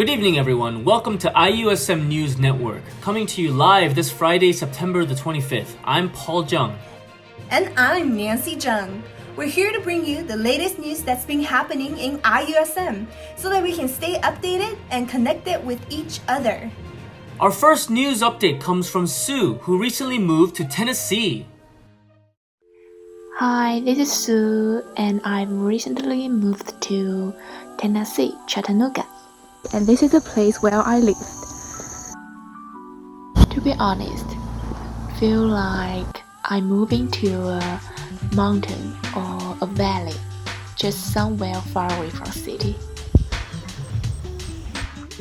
Good evening, everyone. Welcome to IUSM News Network, coming to you live this Friday, September the 25th. I'm Paul Jung. And I'm Nancy Jung. We're here to bring you the latest news that's been happening in IUSM so that we can stay updated and connected with each other. Our first news update comes from Sue, who recently moved to Tennessee. Hi, this is Sue, and I've recently moved to Tennessee, Chattanooga. And this is the place where I lived. To be honest, feel like I'm moving to a mountain or a valley, just somewhere far away from city.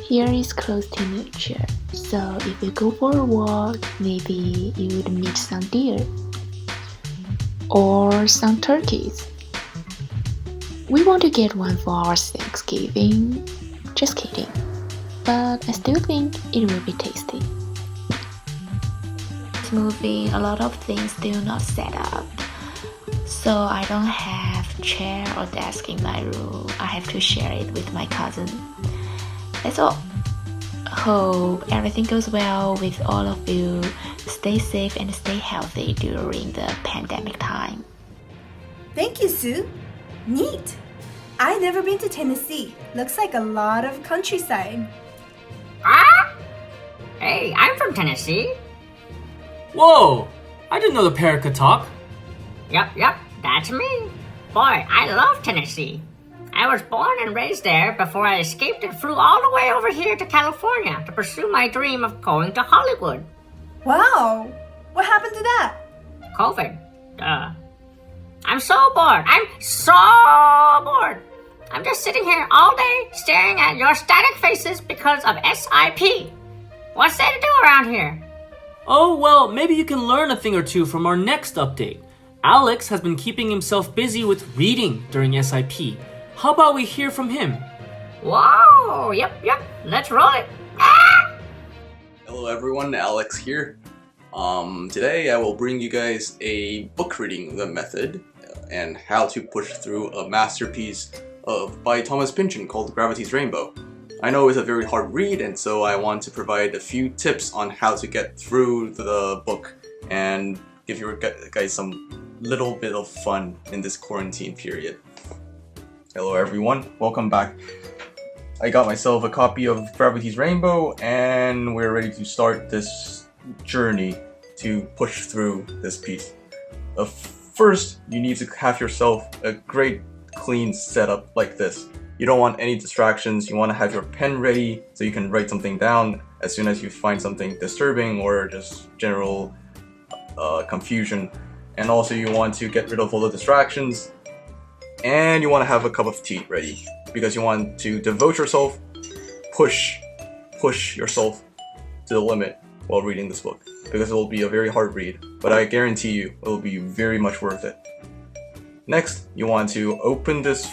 Here is close to nature, so if you go for a walk, maybe you would meet some deer or some turkeys. We want to get one for our Thanksgiving. Just kidding, but I still think it will be tasty. Moving, a lot of things still not set up, so I don't have chair or desk in my room. I have to share it with my cousin. That's all. Hope everything goes well with all of you. Stay safe and stay healthy during the pandemic time. Thank you, Sue. Neat. I've never been to Tennessee. Looks like a lot of countryside. Hey, I'm from Tennessee. Whoa! I didn't know the pair could talk. Yup, that's me. Boy, I love Tennessee. I was born and raised there before I escaped and flew all the way over here to California to pursue my dream of going to Hollywood. Wow! What happened to that? COVID. I'm so bored. I'm just sitting here all day staring at your static faces because of SIP. What's there to do around here? Oh, well, maybe you can learn a thing or two from our next update. Alex has been keeping himself busy with reading during SIP. How about we hear from him? Whoa, yep, let's roll it. Hello everyone, Alex here. Today I will bring you guys a book reading method and how to push through a masterpiece by Thomas Pynchon called Gravity's Rainbow. I know it's a very hard read, and so I want to provide a few tips on how to get through the book and give you guys some little bit of fun in this quarantine period. Hello everyone, welcome back. I got myself a copy of Gravity's Rainbow and we're ready to start this journey to push through this piece. First, you need to have yourself a great clean setup like this. You don't want any distractions. You want to have your pen ready so you can write something down as soon as you find something disturbing or just general confusion. And also you want to get rid of all the distractions, and you want to have a cup of tea ready because you want to devote yourself, push yourself to the limit while reading this book, because it will be a very hard read, but I guarantee you it will be very much worth it. Next, you want to open this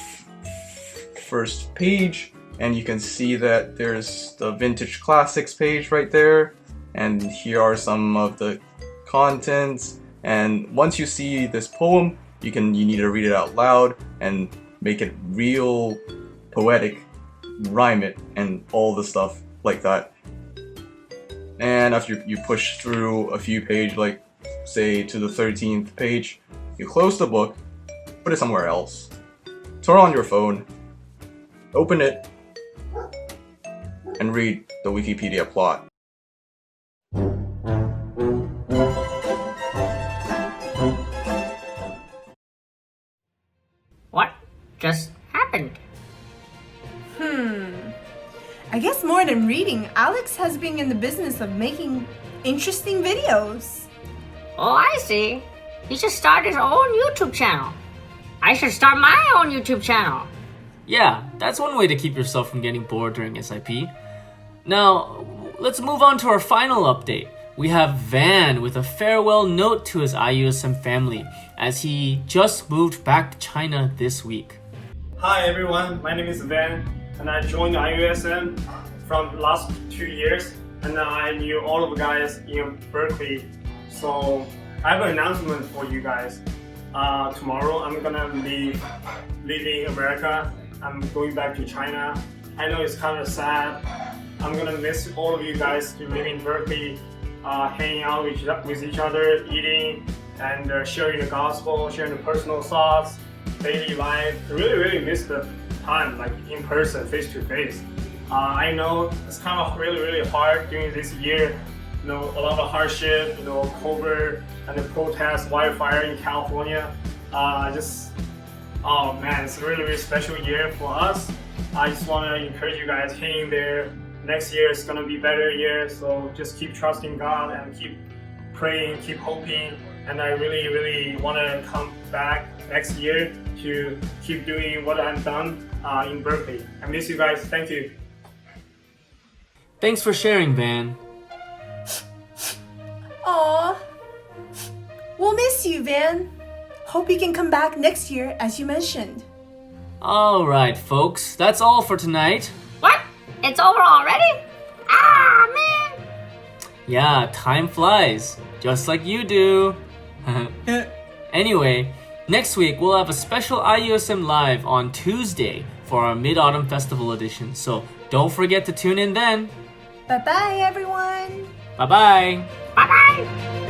first page, and you can see that there's the Vintage Classics page right there, and here are some of the contents. And once you see this poem, you need to read it out loud and make it real poetic, rhyme it, and all the stuff like that. And after you push through a few pages, like say to the 13th page, you close the book, put it somewhere else, turn on your phone, open it, and read the Wikipedia plot. What just happened? I guess more than reading, Alex has been in the business of making interesting videos. Oh, I see. He should start his own YouTube channel. I should start my own YouTube channel. Yeah, that's one way to keep yourself from getting bored during SIP. Now, let's move on to our final update. We have Van with a farewell note to his IUSM family as he just moved back to China this week. Hi everyone, my name is Van, and I joined IUSM from last 2 years, and I knew all of the guys in Berkeley. So I have an announcement for you guys. Tomorrow I'm gonna leaving America. I'm going back to China I know it's kind of sad. I'm gonna miss all of you guys to live in Berkeley, hanging out with each other, eating, and sharing the gospel, sharing the personal thoughts, daily life. I really miss the time, like in person, face to face. I know it's kind of really hard during this year. A lot of hardship, COVID and the protest, wildfire in California. Oh man, it's a really special year for us. I just want to encourage you guys, hang in there. Next year is gonna be a better year, so just keep trusting God and keep praying, keep hoping. And I really want to come back next year to keep doing what I've done in Berkeley. I miss you guys. Thank you. Thanks for sharing, Van. Aw. We'll miss you, Van. Hope you can come back next year, as you mentioned. Alright, folks, that's all for tonight. What? It's over already? Ah, man! Yeah, time flies, just like you do. Anyway, next week we'll have a special IUSM Live on Tuesday for our Mid-Autumn Festival edition, so don't forget to tune in then. Bye-bye, everyone. Bye-bye. Bye-bye!